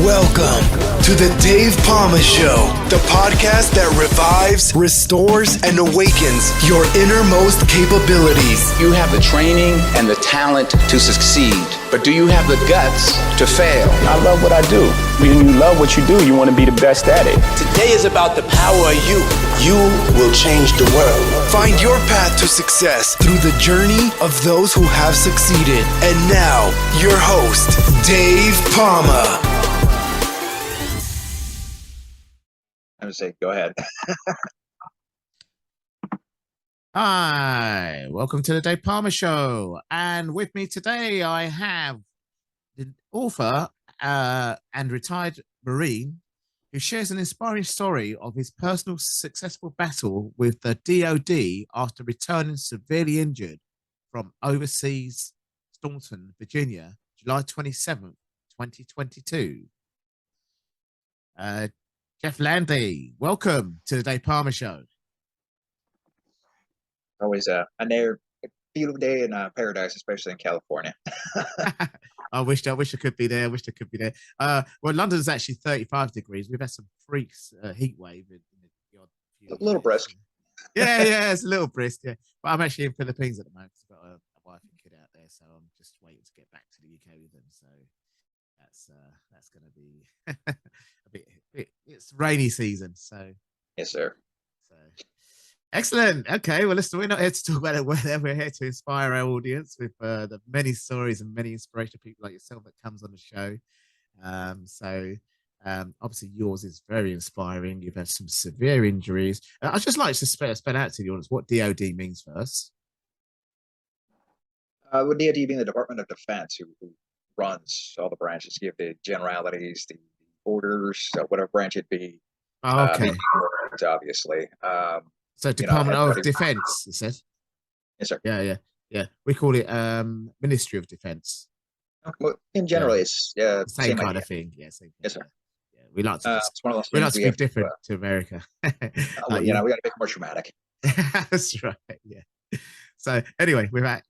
Welcome to the Dave Palma Show, the podcast that revives, restores, and awakens your innermost capabilities. You have the training and the talent to succeed, but do you have the guts to fail? I love what I do. When you love what you do, you want to be the best at it. Today is about the power of you. You will change the world. Find your path to success through the journey of those who have succeeded. And now, your host, Dave Palma. I would say, go ahead. Hi, welcome to the Dave Palma Show. And with me today, I have the author and retired Marine who shares an inspiring story of his personal successful battle with the D.O.D. after returning severely injured from overseas Staunton, Virginia, July 27th, 2022. Jeff Landay, welcome to the Dave Palma Show. Always a beautiful day in paradise, especially in California. I wish I could be there. Well, London's actually 35 degrees. We've had some freaks heat wave. In the odd few A little brisk. Yeah, it's a little brisk. Yeah, but I'm actually in Philippines at the moment. I've got a wife and kid out there, so I'm just waiting to get back to the UK with them. So that's going to be a bit. It's rainy season, so Yes, sir. So excellent. Okay, well, listen, we're not here to talk about it. We're here to inspire our audience with the many stories and many inspirational people like yourself that comes on the show. Obviously, yours is very inspiring. You've had some severe injuries. I'd just like to spell out to the audience what DOD means first. With D.O.D. being the Department of Defense, who runs all the branches, give the generalities, the orders, whatever branch it be. Oh, okay. Obviously. So Department of Defense, you said? Yes, sir. Yeah. We call it Ministry of Defense. Well, in general, it's same kind of thing. Yeah, same thing. Yes, sir. Yeah, we like to it's one of those we like things to be different to America. we got to make it more dramatic. That's right. Yeah. So anyway, without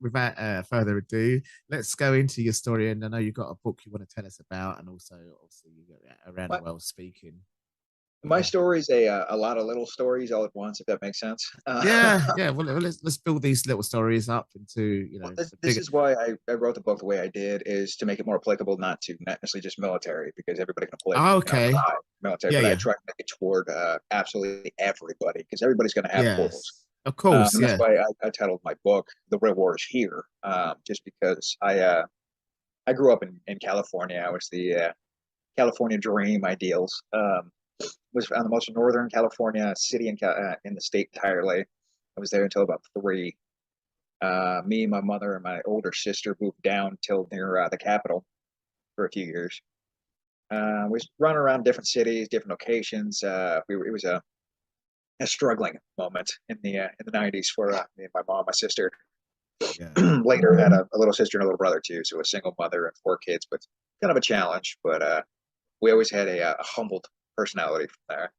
further ado, let's go into your story. And I know you've got a book you want to tell us about, and also obviously you got around the world speaking. My story's a lot of little stories all at once, if that makes sense. Yeah. Well, let's build these little stories up into This is why I wrote the book the way I did, is to make it more applicable, not necessarily just military, because everybody can apply. Oh, okay. Military, but I try to make it toward absolutely everybody, because everybody's going to have goals. Of course, and that's why I titled my book "The Real War Is Here," just because I grew up in California. I was the California dream ideals. Was on the most northern California city in the state entirely. I was there until about 3. Me, my mother, and my older sister moved down till near the capital for a few years. We was running around different cities, different locations. It was a struggling moment in the 90s for me and my mom, my sister. Yeah. Later had a little sister and a little brother too, so a single mother and 4 kids, but kind of a challenge. But we always had a humbled personality from there.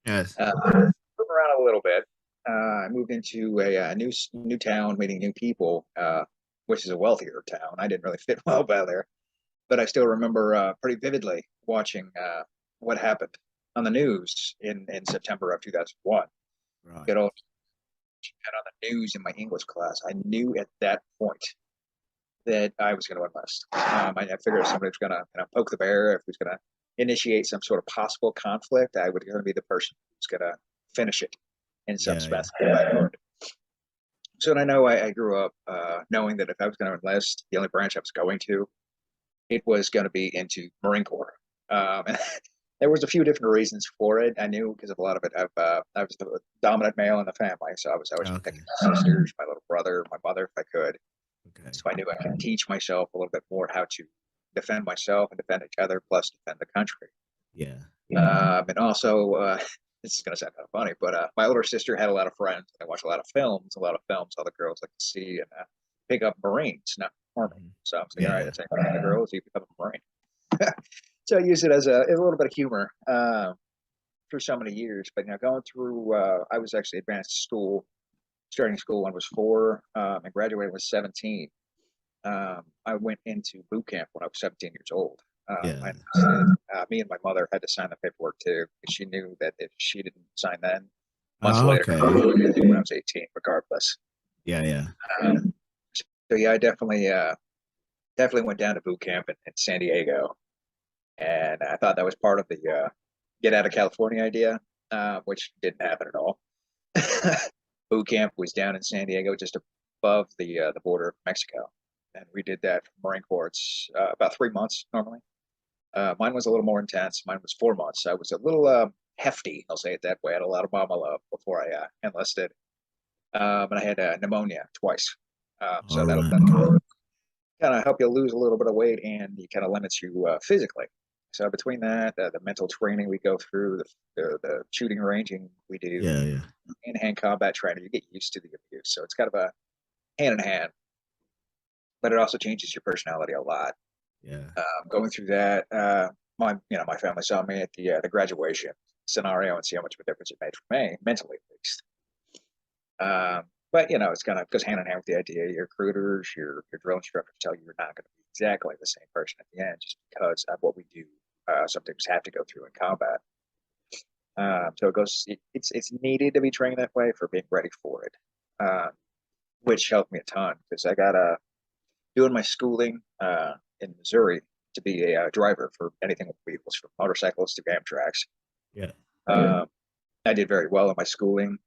Yes. Moving around a little bit. I moved into a new town, meeting new people, which is a wealthier town. I didn't really fit well by there, but I still remember pretty vividly watching what happened on the news in September of 2001. Right. Good old, and on the news in my English class, I knew at that point that I was going to enlist. I figured somebody was going to poke the bear, if he was going to initiate some sort of possible conflict, I would going to be the person who's going to finish it in some specific. So I know I grew up knowing that if I was going to enlist, the only branch I was going to, it was going to be into Marine Corps. And there was a few different reasons for it. I knew because of a lot of it. I was the dominant male in the family, so I was always protecting my sisters, my little brother, my mother, if I could. Okay. So I knew I could teach myself a little bit more how to defend myself and defend each other, plus defend the country. Yeah. And also, this is going to sound kind of funny, but my older sister had a lot of friends. I watched a lot of films. All the girls like to see and pick up Marines, not Army. So I'm saying, all right, that's the girls, you become a Marine. So I use it as a little bit of humor through so many years. But going through, I was actually advanced school, starting school when I was 4 and graduated when I was 17. I went into boot camp when I was 17 years old. Yeah. Me and my mother had to sign the paperwork too, because she knew that if she didn't sign then, months Oh, later, okay. when I was 18, regardless. Yeah, yeah. Um, so yeah, I definitely went down to boot camp in San Diego, and I thought that was part of the get out of California idea, which didn't happen at all. Boot camp was down in San Diego, just above the border of Mexico, and we did that for Marine Corps. It's about 3 months normally. Mine was a little more intense. Mine was 4 months. I was a little hefty, I'll say it that way. I had a lot of mama love before I enlisted, and I had pneumonia twice. So All that'll right. kind of help you lose a little bit of weight, and it kind of limits you physically. So between that, the mental training we go through, the shooting ranging we do, Yeah, yeah. hand combat training, you get used to the abuse. So it's kind of a hand in hand, but it also changes your personality a lot. Yeah. Going through that, my family saw me at the graduation scenario and see how much of a difference it made for me mentally, at least. But it's kind of goes hand in hand with the idea. Your recruiters, your drill instructors tell you you're not going to be exactly the same person at the end, just because of what we do. Sometimes have to go through in combat. So it's needed to be trained that way for being ready for it, which helped me a ton because I got doing my schooling in Missouri to be a driver for anything with wheels, from motorcycles to Amtraks. Yeah. I did very well in my schooling,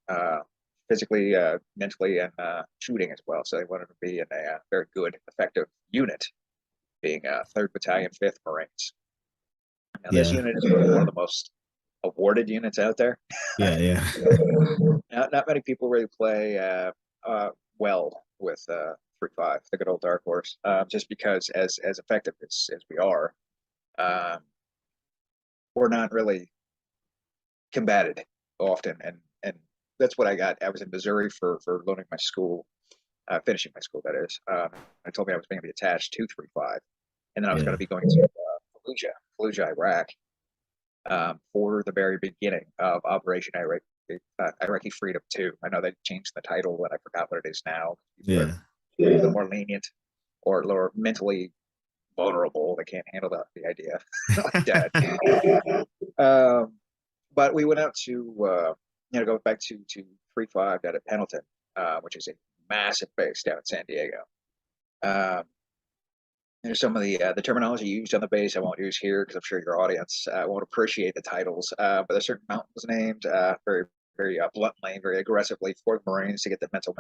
physically, mentally, and shooting as well. So I wanted to be in a very good, effective unit, being 3rd Battalion, 5th Marines. Now, this Yeah. unit is one of the most awarded units out there. Yeah, yeah. Not many people really play well with 3.5, the good old dark horse, just because as effective as we are, um, we're not really combated often, and that's what I got. I was in Missouri for learning my school, finishing my school. That is, I told me I was going to be attached to 3.5, and then I was going Yeah. to be going to Fallujah, Iraq, for the very beginning of Operation Iraqi Freedom 2. I know they changed the title, and I forgot what it is now. People are Yeah. a little more lenient or mentally vulnerable. They can't handle the idea like that. But we went out to go back to 3.5 down at Pendleton, which is a massive base down in San Diego. There's some of the terminology used on the base I won't use here because I'm sure your audience won't appreciate the titles. But there's certain mountains named very, very bluntly, very aggressively for the Marines to get the mental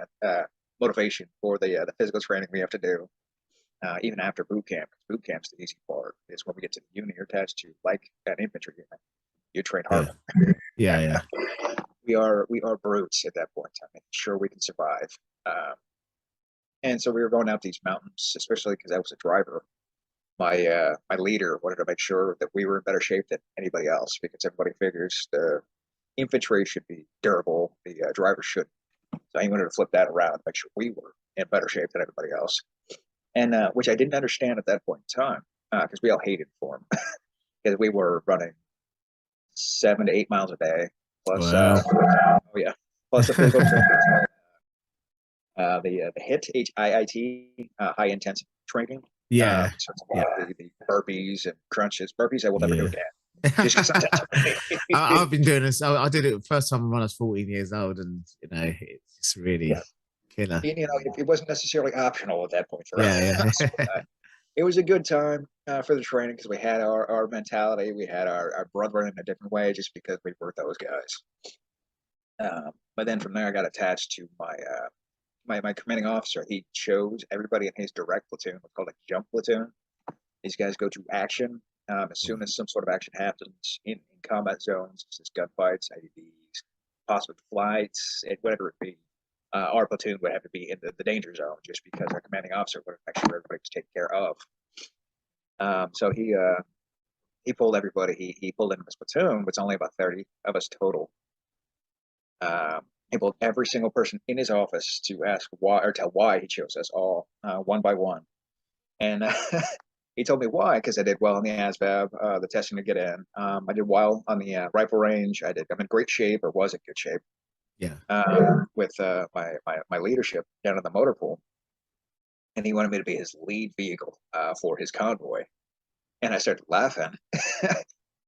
motivation for the physical training we have to do, even after boot camp. Boot camp's the easy part. Is when we get to the unit you're attached to, like an infantry unit. You train Yeah. harder. Yeah, yeah. We are brutes at that point in time, making sure we can survive. And so we were going out these mountains, especially because I was a driver. My leader wanted to make sure that we were in better shape than anybody else, because everybody figures the infantry should be durable, the driver should. So he wanted to flip that around, make sure we were in better shape than everybody else, and which I didn't understand at that point in time, because we all hated for him, because we were running 7 to 8 miles a day, plus Wow. oh yeah, plus the physical training, the HIIT, high intensive training. Yeah. So it's a Yeah. lot of the burpees and crunches. Burpees I will never do Yeah. again. Just because I've been doing this. I did it the first time when I was 14 years old, and it's just really killer. it wasn't necessarily optional at that point for Yeah, us. yeah. It was a good time for the training because we had our mentality, we had our brethren in a different way, just because we were those guys. But then from there, I got attached to my commanding officer. He chose everybody in his direct platoon, what's called a jump platoon. These guys go to action as soon as some sort of action happens in combat zones, such as gunfights, IEDs, possible flights, whatever it be. Our platoon would have to be in the danger zone, just because our commanding officer would make sure everybody was taken care of. So he pulled everybody. He pulled in his platoon, but it's only about 30 of us total. He pulled every single person in his office to ask why, or tell why he chose us all, one by one. And he told me why, because I did well on the ASVAB, the testing to get in. I did well on the rifle range. I'm in great shape, or was in good shape. Yeah. With my leadership down in the motor pool, and he wanted me to be his lead vehicle for his convoy. And I started laughing.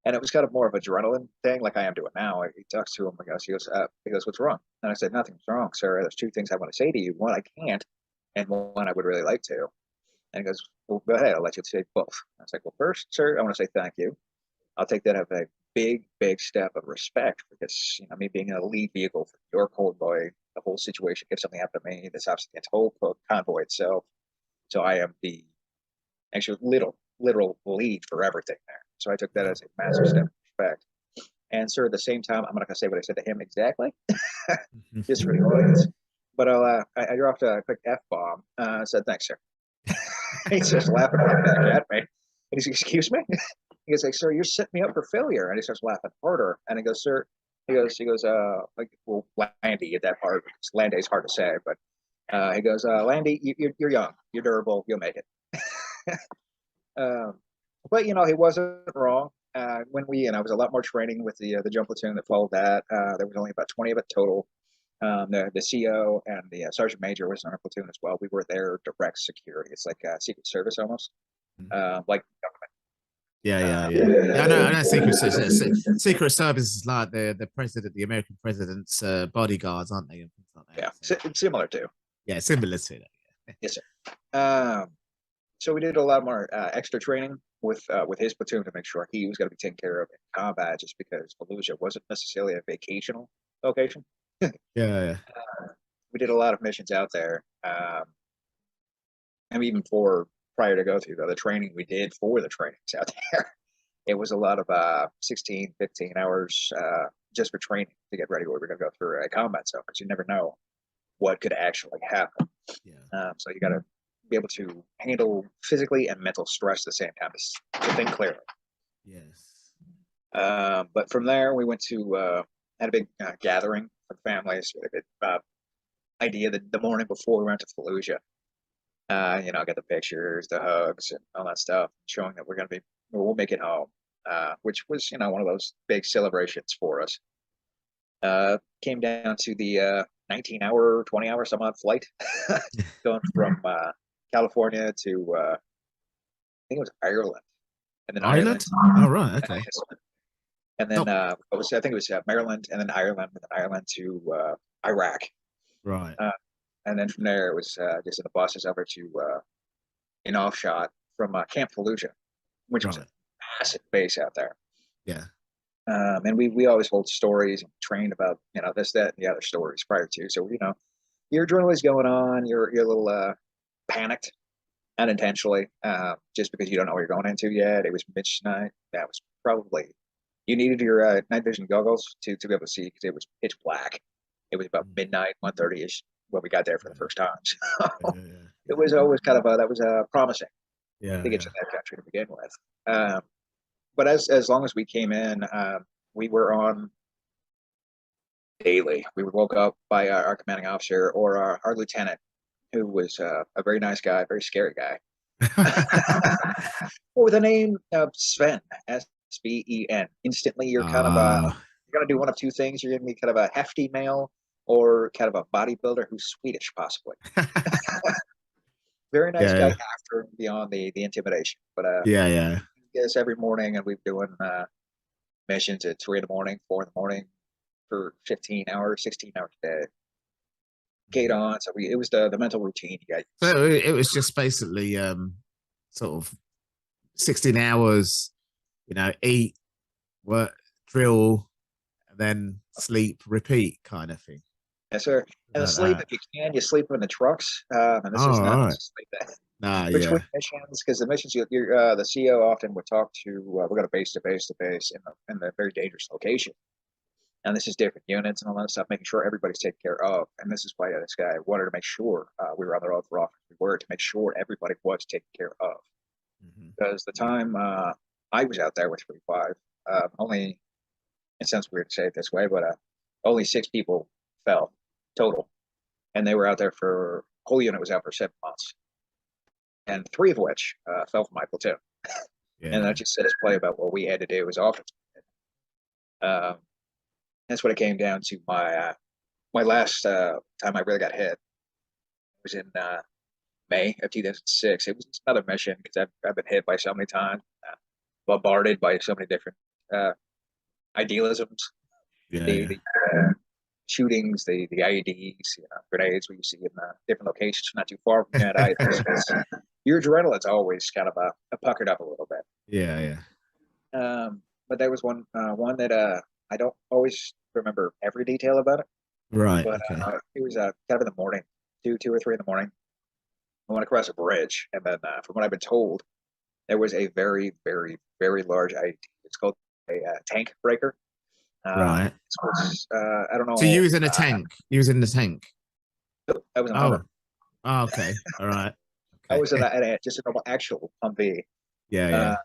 And it was kind of more of adrenaline thing, like I am doing now. He talks to him, he goes, what's wrong? And I said, nothing's wrong, sir. There's two things I want to say to you. One, I can't, and one I would really like to. And he goes, well, go ahead. I'll let you say both. I was like, well, first, sir, I want to say thank you. I'll take that as a big, big step of respect because, me being in a lead vehicle for your cold boy, the whole situation, if something happened to me, this obviously its whole convoy itself. So I am the actually literal lead for everything there. So I took that as a massive step of respect. And sir, at the same time, I'm not gonna say what I said to him exactly, just for the audience. But I dropped a quick F bomb. I said, thanks, sir. He's just laughing right back at me. And he says, excuse me? He goes, like, sir, you're setting me up for failure. And he starts laughing harder. And he goes, sir, well, Landay at that part, because Landay's hard to say, but he goes, Landay, you're young, you're durable, you'll make it. But he wasn't wrong. When I was a lot more training with the jump platoon that followed that. There was only about 20 of it total. The CO and the sergeant major was in our platoon as well. We were there direct security. It's like Secret Service almost, like government. Yeah. I know. Secret Service is like the president, the American president's bodyguards, aren't they? And things like that. Yeah, similar to. Yeah, similar to that. Yeah. Yes, sir. So we did a lot more extra training with his platoon to make sure he was going to be taken care of in combat, just because Fallujah wasn't necessarily a vacational location. Yeah. We did a lot of missions out there. And even prior to go through the training we did for the trainings out there, it was a lot of 16, 15 hours just for training to get ready. We were going to go through a combat zone because you never know what could actually happen. Yeah. So you got to be able to handle physically and mental stress at the same time to think clearly. Yes. But from there, we went to had a big gathering for families. We had a good idea that the morning before we went to Fallujah. Get the pictures, the hugs, and all that stuff, showing that we'll make it home, which was, one of those big celebrations for us. Came down to the 19-hour, 20-hour some odd flight, going from California to, I think it was Ireland. And then Ireland? Oh, right, okay. And then I think it was Maryland, and then Ireland, and then Ireland to Iraq. Right. And then from there, it was just in the buses over to an offshot from Camp Fallujah, which was a massive base out there. Yeah. And we always hold stories and trained about, this, that, and the other stories prior to. So, your adrenaline's going on, you're a little panicked unintentionally, just because you don't know what you're going into yet. It was midnight. That was probably, you needed your night vision goggles to be able to see because it was pitch black. It was about midnight, 1:30ish when we got there for the first time. So it was always kind of that was promising to get to that country to begin with. But as long as we came in, we were on daily. We were woke up by our commanding officer or our lieutenant, who was a very nice guy, very scary guy, with the name of Sven, Sven. Instantly, you're kind of you're gonna do one of two things. You're gonna be kind of a hefty male or kind of a bodybuilder who's Swedish, possibly. Very nice guy after and beyond the intimidation. But yes, every morning, and we've doing missions at 3 in the morning, 4 in the morning for 15 hours, 16 hours a day. Gate on. So it was the mental routine you got. So it was just basically sort of 16 hours, eat, work, drill, and then sleep, repeat kind of thing. Yes, sir. And sleep, if you can, you sleep in the trucks. And this is not sleep between missions, because the missions, the CO often would talk to, we're going to base to base in the very dangerous location. And this is different units and all that stuff, making sure everybody's taken care of. And this is why this guy wanted to make sure we were on the road for office. We were to make sure everybody was taken care of. Because the time I was out there with 35, only, it sounds weird to say it this way, but only 6 people fell total. And they were out there for, whole unit was out for 7 months. And 3 of which fell from my platoon. And that just set us play about what we had to do as officers. That's what it came down to. My last time I really got hit was in May of 2006. It was another mission because I've been hit by so many times, bombarded by so many different uh, idealisms, Yeah, the shootings, the IEDs, grenades we see in different locations not too far from that. Your adrenaline's always kind of puckered up a little bit. yeah. But there was one that I don't always remember every detail about it, Right. but Okay. it was kind of in the morning, two or three in the morning. I went across a bridge, and then from what I've been told, there was a very, very, very large IED. It's called a tank breaker. Right. I don't So you know. was in a tank. You was in the tank. I was in a Oh. Hummer. Oh, okay. All right. I Okay. was in just a normal actual Humvee, Yeah.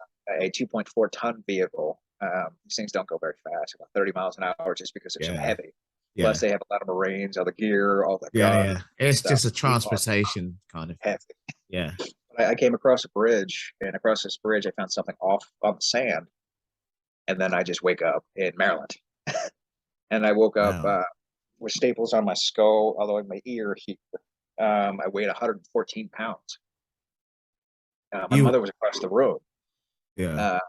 a 2.4 ton vehicle. These things don't go very fast, about 30 miles an hour, just because they're so Yeah. heavy. Yeah. Plus, they have a lot of Marines, all the gear, all the Yeah. guns, It's stuff. just a transportation kind of thing. Heavy. Yeah. I came across a bridge, and across this bridge, I found something off on the sand, and then I just wake up in Maryland, and I woke up Wow. with staples on my skull, all the way to my ear here. I weighed 114 pounds. My You. mother was across the room, Yeah. uh,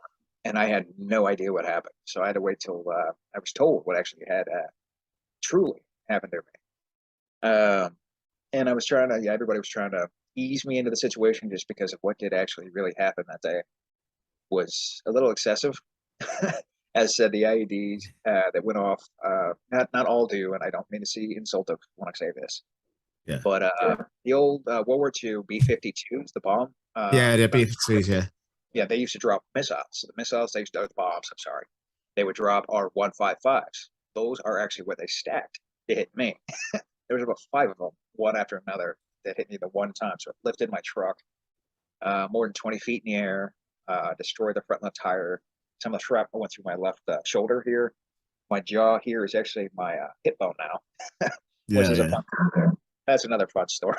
and I had no idea what happened. So I had to wait till I was told what actually had truly happened to me. And I was trying to, yeah, everybody was trying to ease me into the situation just because of what did actually really happen that day was a little excessive. As said, the IEDs that went off, not all do, and I don't mean to see insultive when I say this, Yeah. but the old World War II B-52s, the bomb. Yeah. The B-52s. Yeah. Yeah, they used to drop missiles. So the missiles, they used to, the bombs, I'm sorry, they would drop our 155s. Those are actually what they stacked to hit me. There was about 5 of them, one after another, that hit me the one time. So it lifted my truck more than 20 feet in the air, destroyed the front left tire. Some of the shrapnel went through my left shoulder here. My jaw here is actually my hip bone now, which is a Yeah. fun. That's another fun story.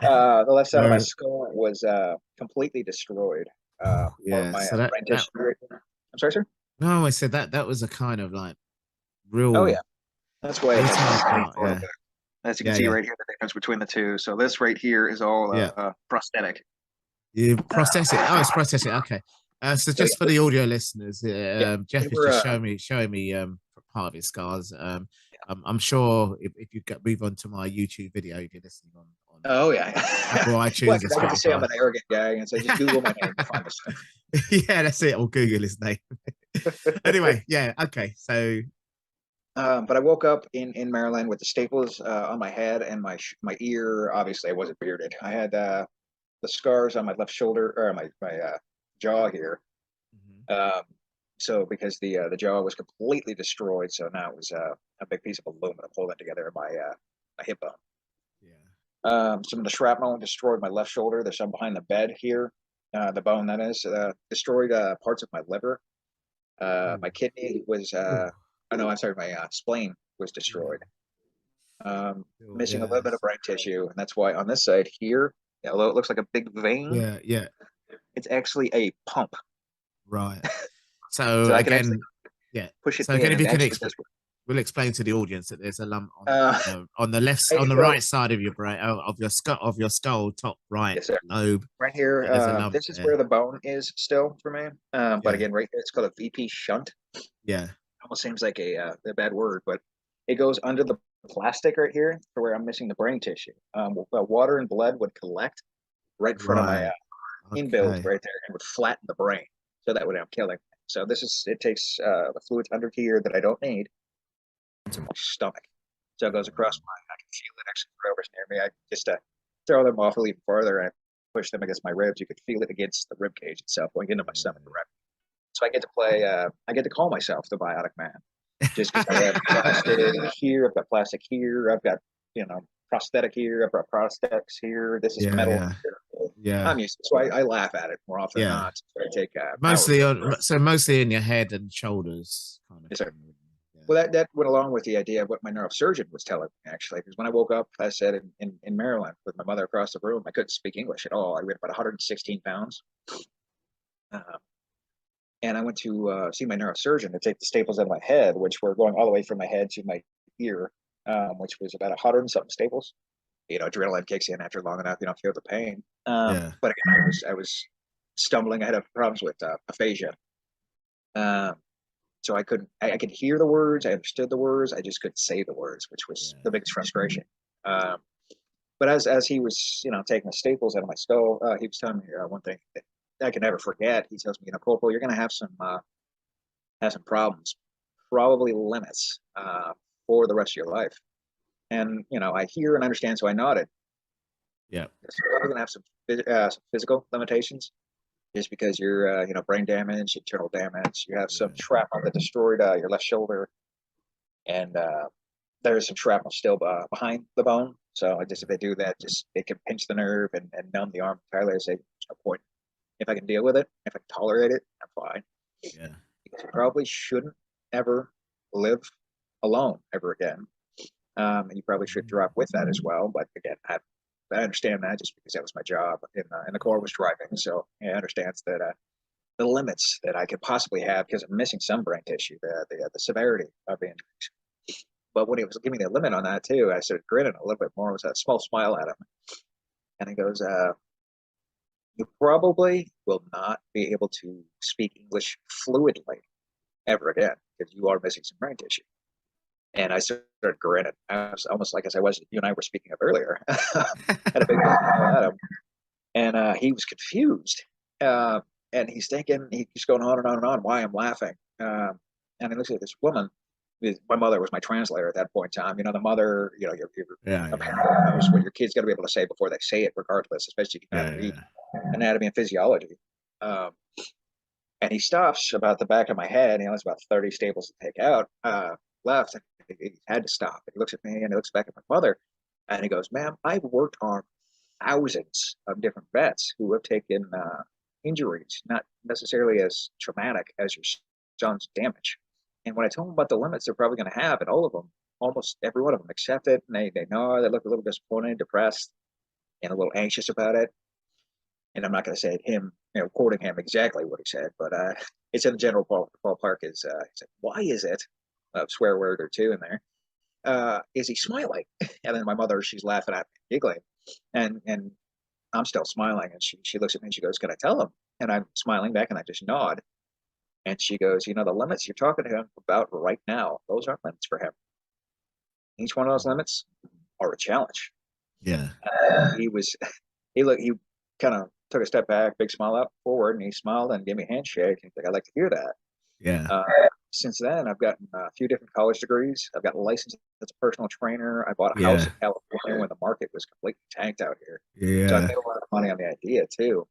The left side of my Right. skull was completely destroyed. Part of Yeah. my So brain tissue. I'm sorry, sir. no, I said that was a kind of like Oh real yeah, that's why it detailed has part. Yeah. as you can Yeah. see Yeah. right here, the difference between the two. So this right here is all Yeah. prosthetic. You prosthetic. Oh, it's prosthetic. Okay. So So just for yeah, the audio listeners, yeah, Jeff they is were. just showing me part of his scars. I'm sure if you move on to my YouTube video, if you're listening on Oh yeah. Apple Well, iTunes or I get to say I'm Spotify. an arrogant guy and say just Google my name to find this stuff. Yeah, that's it. Or Google his name. Anyway, yeah. Okay. So But I woke up in Maryland with the staples on my head and my ear. Obviously, I wasn't bearded. I had the scars on my left shoulder or my jaw here. Um, so because the jaw was completely destroyed, so now it was a big piece of aluminum holding together my hip bone. yeah. Some of the shrapnel destroyed my left shoulder. There's some behind the bed here, the bone that is destroyed parts of my liver. My kidney was oh no, I'm sorry, my spleen was destroyed. Missing a little bit of brain tissue, and that's why on this side here, although it looks like a big vein, Yeah. Yeah. it's actually a pump. Right. So So I can actually again, yeah. push it So in again, if and you can actually just we'll explain to the audience that there's a lump uh, on the left, right on the here, right side of your brain, of your skull, top right yes, sir. lobe. Right here, There's a lump this is there. where the bone is still for me. But Yeah, again, right here, it's called a VP shunt. yeah. Almost seems like a bad word, but it goes under the plastic right here to where I'm missing the brain tissue. Water and blood would collect right in front of my Right. inbuilt Okay. right there and would flatten the brain. So that would end up killing me. So it takes the fluids under here that I don't need into my stomach. So it goes across I can feel it actually whoever's near me. I just throw them off a little further and push them against my ribs. You could feel it against the rib cage itself going into my stomach directly. So I get to play, I get to call myself the Bionic Man. Just because I have plastic here, I've got plastic here, I've got, prosthetic here, I've got prosthetics here, this is Yeah, metal yeah, here. yeah, I'm used to it. So I laugh at it more often than yeah. not. So I take Mostly power. so mostly in your head and shoulders, kind of Yes, sir. thing. Yeah. Well, that went along with the idea of what my neurosurgeon was telling me, actually, because when I woke up, I said in Maryland with my mother across the room, I couldn't speak English at all. I weighed about 116 pounds. And I went to see my neurosurgeon to take the staples out of my head, which were going all the way from my head to my ear, which was about 100 and something staples. adrenaline kicks in after long enough, you don't feel the pain. Yeah. But again, I was stumbling. I had problems with aphasia. Um, so I could hear the words, I understood the words, I just couldn't say the words, which was the biggest frustration. Um, but as he was, taking the staples out of my skull, he was telling me one thing that I can never forget. He tells me, Corporal, you're going to have some problems, probably limits for the rest of your life. And I hear and understand, so I nodded. Yeah. So you're going to have some physical limitations, just because you're, brain damage, internal damage. You have some shrapnel that destroyed your left shoulder, and there's some shrapnel still behind the bone. So if they do that, they can pinch the nerve and numb the arm entirely. I say, there's no point. If I can deal with it, if I can tolerate it, I'm fine. Yeah. Because you probably shouldn't ever live alone ever again. You probably should drop with that as well. But again, I understand that just because that was my job in the Corps, was driving. So I understand that the limits that I could possibly have, because I'm missing some brain tissue, the severity of the injuries. But when he was giving me the limit on that too, I started grinning a little bit more. It was a small smile at him, and he goes, "You probably will not be able to speak English fluidly ever again because you are missing some brain tissue." And I started grinning. I was almost like as I was, you and I were speaking of earlier. Had a big smile at him, and he was confused. And he's thinking, he's going on and on and on why I'm laughing. And he looks at this woman. My mother was my translator at that point in time. The mother, your parent knows what your kid's got to be able to say before they say it, regardless, especially if you can read anatomy and physiology. And he stops about the back of my head. He has about 30 staples to take out left. And he had to stop. And he looks at me and he looks back at my mother, and he goes, "Ma'am, I've worked on thousands of different vets who have taken injuries, not necessarily as traumatic as your son's damage. And when I told them about the limits they're probably going to have, and all of them, almost every one of them accept it, and they know, they look a little disappointed, depressed, and a little anxious about it. And I'm not going to say him, quoting him exactly what he said, but it's in the general ballpark. He said, "Why is it?" A swear word or two in there. Is he smiling? And then my mother, she's laughing at me, giggling, and I'm still smiling, and she looks at me and she goes, "Can I tell him?" And I'm smiling back, and I just nod. And she goes, "The limits you're talking to him about right now, those aren't limits for him. Each one of those limits are a challenge." Yeah. He kind of took a step back, big smile out forward, and he smiled and gave me a handshake. He's like, "I'd like to hear that." Yeah. Since then, I've gotten a few different college degrees. I've got a license as a personal trainer. I bought a house in California when the market was completely tanked out here. So I made a lot of money on the idea too.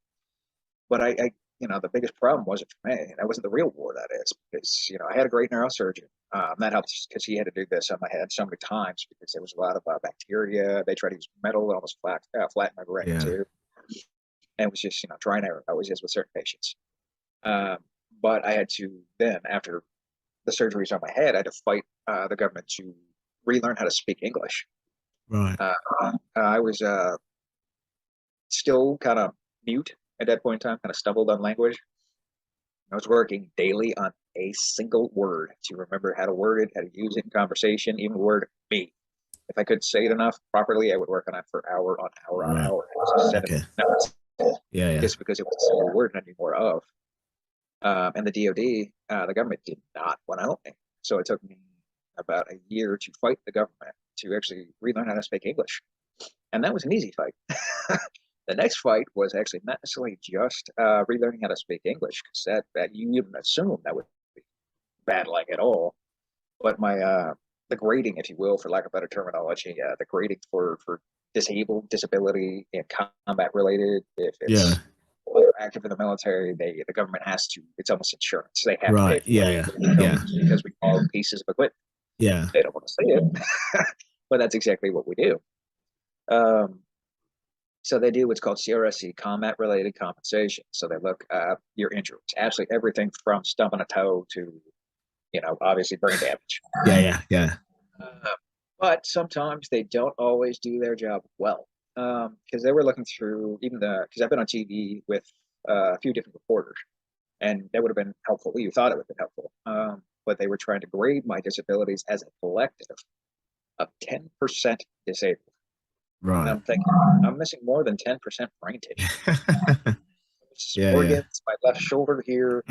But the biggest problem wasn't for me. That wasn't the real war, that is, because, I had a great neurosurgeon. That helped because he had to do this on my head so many times because there was a lot of bacteria. They tried to use metal and almost flatten my brain too. And it was just, try and error. I was just with certain patients. But I had to then, after the surgeries on my head, I had to fight the government to relearn how to speak English. Right. I was still kind of mute at that point in time, kind of stumbled on language. I was working daily on a single word to remember how to word it, how to use it in conversation, even the word "me." If I could say it enough properly, I would work on it for hour on hour on hour. It was 7 minutes. Just because it was a single word and I knew more of. And the D.O.D, the government did not want to help me. So it took me about a year to fight the government to actually relearn how to speak English. And that was an easy fight. The next fight was actually not necessarily just relearning how to speak English, because that you wouldn't assume that would be battling at all. But the grading, if you will, for lack of better terminology, the grading for disability, and combat related, if it's active in the military, the government has to. It's almost insurance. They have to pay for it because we call them pieces of equipment. Yeah. They don't want to say it, but that's exactly what we do. So they do what's called CRSC, combat-related compensation. So they look at your injuries, absolutely everything from stumping a toe to, obviously brain damage. Yeah. But sometimes they don't always do their job well, because they were looking through because I've been on TV with a few different reporters, and that would have been helpful. You thought it would have been helpful, but they were trying to grade my disabilities as a collective of 10% disabled. And Right. I'm thinking, I'm missing more than 10% brain tissue. Yeah, yeah. Organs, my left shoulder here.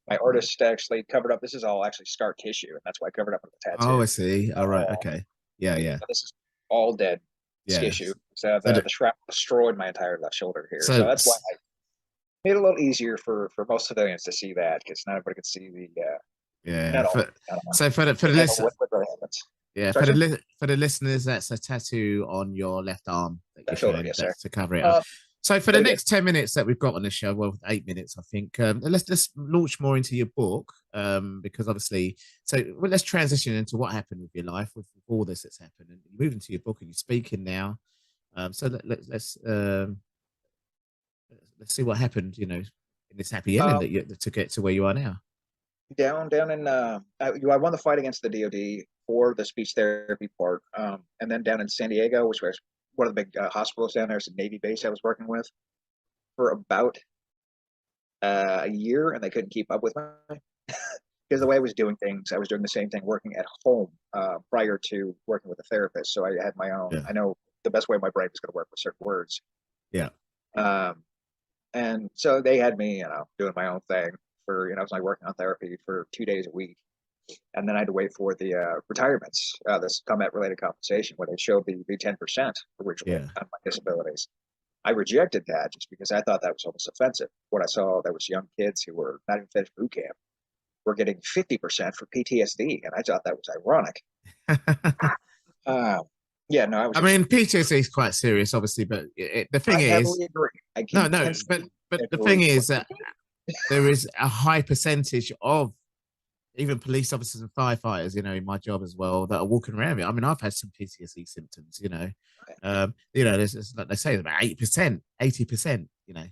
My artist actually covered up. This is all actually scar tissue, and that's why I covered up with a Oh, tattoo. I see. All right. Okay. Yeah, yeah, This is all dead yeah. tissue. So So, the shrapnel destroyed my entire left shoulder here. So so, that's why I made it a little easier for most civilians to see that, because not everybody could see the yeah. metal. So for the Can't handle listen, what really happens. yeah, Sorry, sir? for the listeners, that's a tattoo on your left arm that you're Left shoulder, showing. yes, sir. That's to cover it up. So for the But again, next 10 minutes that we've got on the show, well, 8 minutes, I think. Let's launch more into your book, because obviously, let's transition into what happened with your life with all this that's happened, and you move into your book and you're speaking now. So let's see what happened. You know, in this happy ending that you to get to where you are now. down in I won the fight against the DOD for the speech therapy part, and then down in San Diego, which was one of the big hospitals down there, it's a Navy base I was working with for about a year, and they couldn't keep up with me because the way I was doing things, I was doing the same thing working at home prior to working with a therapist. So I had my own. Yeah. I know the best way my brain was going to work with certain words. Yeah. And so they had me, doing my own thing for, I was like working on therapy for 2 days a week. And then I had to wait for the retirements, this combat related compensation, where they showed the 10% originally on my disabilities. I rejected that just because I thought that was almost offensive. When I saw there was young kids who were not even finished boot camp were getting 50% for PTSD, and I thought that was ironic. Yeah, no, I mean, PTSD is quite serious, obviously, but the thing is, agree. no, but the thing is that there is a high percentage of even police officers and firefighters, you know, in my job as well, that are walking around me. I mean, I've had some PTSD symptoms, you know. There's like they say about 8%, 80%, you know.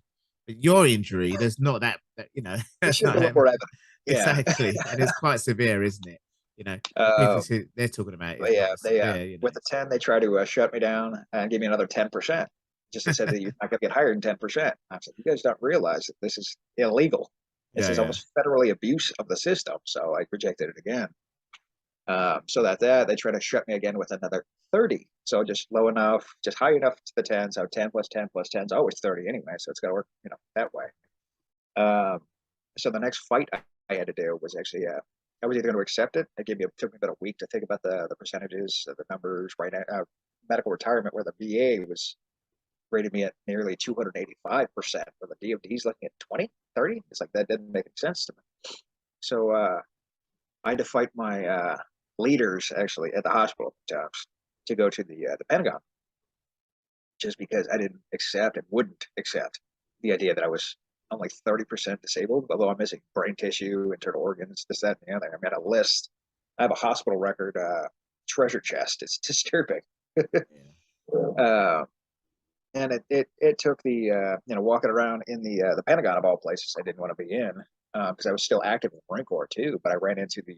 But your injury, there's not that you know, that's not more evidence. Yeah. Exactly. And it's quite severe, isn't it? You know, people they're talking about it. Yeah, severe, you know. with the 10, they try to shut me down and give me another 10%. Just they said that you're not going to get hired in 10%. I said, you guys don't realize that this is illegal. This is almost federally abuse of the system. So I rejected it again. So that they try to shut me again with another 30. So just low enough, just high enough to the 10. So 10 plus 10 plus 10 is always 30 anyway. So it's got to work, that way. So the next fight I had to do was actually, I was either going to accept it. It took me about a week to think about the percentages, the numbers, right now, medical retirement, where the VA was rated me at nearly 285%, where the DOD is looking at 20, 30. It's like, that didn't make any sense to me. So I had to fight my leaders actually at the hospital to go to the Pentagon, just because I didn't accept and wouldn't accept the idea that I was only 30% disabled, although I'm missing brain tissue, internal organs, this, that, and the other. I'm at a list. I have a hospital record treasure chest. It's disturbing. And it took the walking around in the Pentagon of all places I didn't want to be in, because I was still active in the Marine Corps too. But I ran into the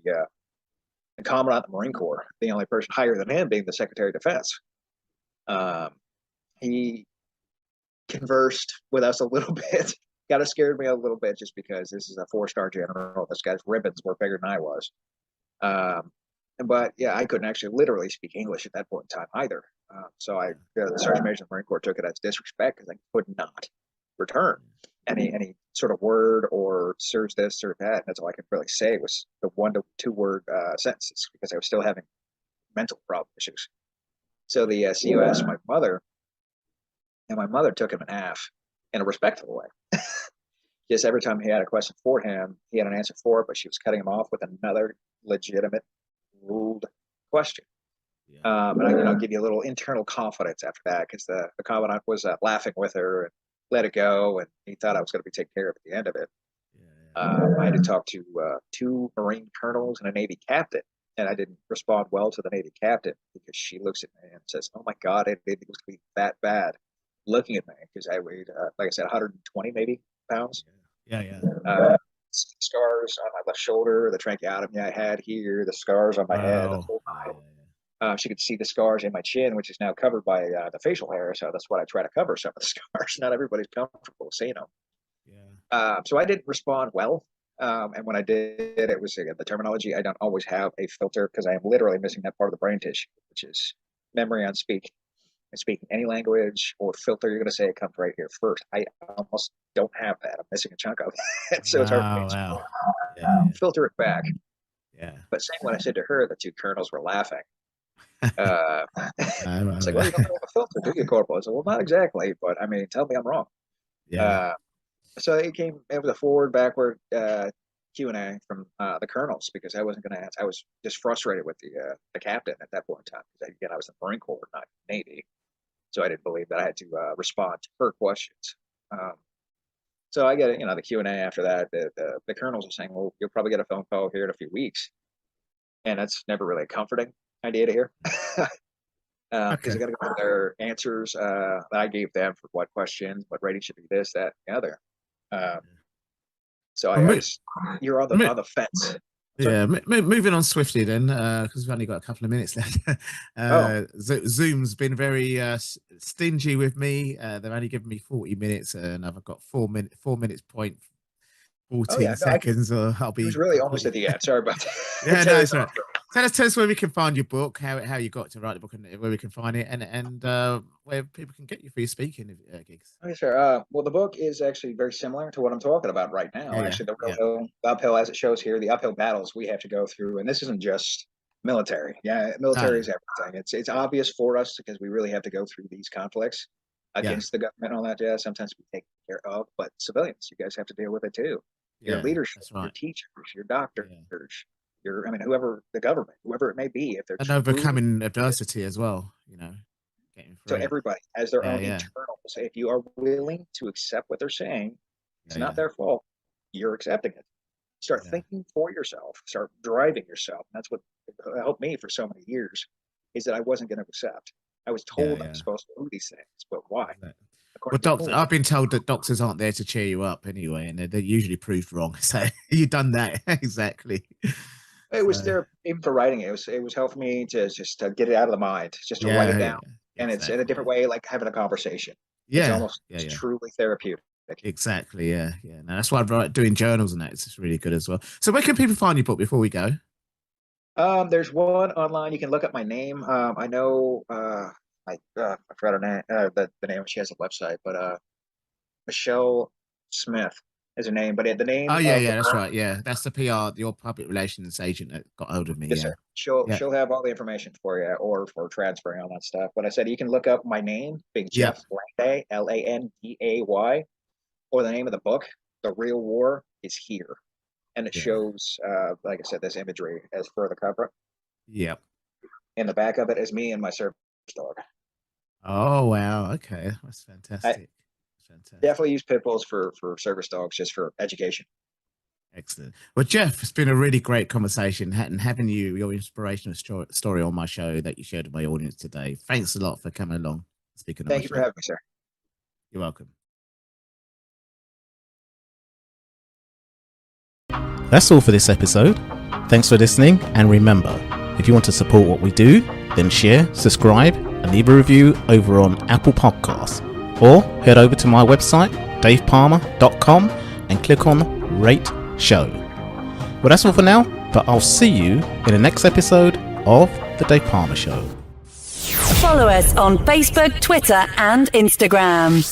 commandant of the Marine Corps, the only person higher than him being the Secretary of Defense. He conversed with us a little bit. Kind of scared me a little bit, just because this is a 4-star general. This guy's ribbons were bigger than I was. But yeah, I couldn't actually literally speak English at that point in time either. So the Sergeant Major of the Marine Corps took it as disrespect, because I could not return any sort of word or serves this or that. And that's all I could really say was the 1 to 2 word sentences, because I was still having mental problem issues. So the CO asked my mother, and my mother took him in half in a respectful way. Just every time he had a question for him, he had an answer for it, but she was cutting him off with another legitimate ruled question. And I'll give you a little internal confidence after that, because the commandant was laughing with her and let it go, and he thought I was going to be taken care of at the end of it. I had to talk to 2 Marine colonels and a Navy captain, and I didn't respond well to the Navy captain, because she looks at me and says, "Oh my God, it was going to be that bad," looking at me, because I weighed, like I said, 120 maybe pounds. Scars on my left shoulder, the tracheotomy I had here, the scars on my head. The whole she could see the scars in my chin, which is now covered by the facial hair. So that's what I try to cover, some of the scars. Not everybody's comfortable seeing them. So I didn't respond well. And when I did, it was, again, the terminology. I don't always have a filter, because I am literally missing that part of the brain tissue, which is memory on speak. speaking any language or filter you're going to say, it comes right here first. I almost don't have that. I'm missing a chunk of it. So it's hard for me to Wow. Yeah. filter it back. Yeah. But saying what I said to her, the two colonels were laughing. It's like, well, you don't have a filter, do you, Corporal? I said, well, not exactly, but I mean, tell me I'm wrong. Yeah. So it was a forward, backward Q&A from the colonels, because I wasn't going to answer. I was just frustrated with the captain at that point in time, because again, I was in the Marine Corps, not Navy, so I didn't believe that I had to respond to her questions. So I get the Q&A after that. The colonels are saying, well, you'll probably get a phone call here in a few weeks, and that's never really a comforting idea to hear. Because I got to go over their answers that I gave them for what questions, what rating should be, this, that, and the other. So you're on the fence. Yeah, moving on swiftly then, because we've only got a couple of minutes left. Zoom's been very stingy with me. They've only given me 40 minutes, and I've got 4 minutes point 14 seconds, or I'll be. It was really almost at the end. Sorry about that. Yeah, no, it's right. Tell us where we can find your book, how you got to write the book, and where we can find it, and where people can get you for your speaking gigs. Okay, sure. Well, the book is actually very similar to what I'm talking about right now. Actually, the uphill, as it shows here, the uphill battles we have to go through, and this isn't just military. Yeah, military is everything. It's obvious for us because we really have to go through these conflicts against the government and all that. Yeah, sometimes we take care of, but civilians, you guys have to deal with it too. Your leadership, your teachers, your doctors, whoever the government, whoever it may be, if they're overcoming adversity as well, So everybody has their own internal. So if you are willing to accept what they're saying, it's not their fault. You're accepting it. Start thinking for yourself. Start driving yourself. And that's what helped me for so many years, is that I wasn't going to accept. I was told I'm supposed to do these things, but why? Well, I've been told that doctors aren't there to cheer you up anyway, and they're usually proved wrong. So you've done that exactly. It was there even for writing it. It was helping me to just get it out of the mind, just to write it down, and it's in a different way, like having a conversation. It's almost truly therapeutic. Exactly. Yeah. No, that's why I doing journals and that. It's just really good as well. So where can people find your book before we go? There's one online. You can look up my name. I know. I forgot her name. The name. She has a website, but Michelle Smith is her name. But the name. Oh yeah, that's right. Yeah, that's the PR, your public relations agent that got hold of me. Yes, sir. She'll have all the information for you, or for transferring all that stuff. But I said you can look up my name, Big Jeff Landay, Landay, or the name of the book, The Real War Is Here, and it shows, like I said, this imagery as for the cover. Yep. In the back of it is me and my service dog. Oh wow! Okay, that's fantastic. Definitely use pit bulls for service dogs, just for education. Excellent. Well, Jeff, it's been a really great conversation, and having your inspirational story on my show that you shared with my audience today. Thanks a lot for coming along. Speaking. Thank you for having me, sir. You're welcome. That's all for this episode. Thanks for listening, and remember, if you want to support what we do, then share, subscribe, and leave a review over on Apple Podcasts, or head over to my website, davepalmer.com, and click on Rate Show. Well, that's all for now, but I'll see you in the next episode of The Dave Palmer Show. Follow us on Facebook, Twitter, and Instagram.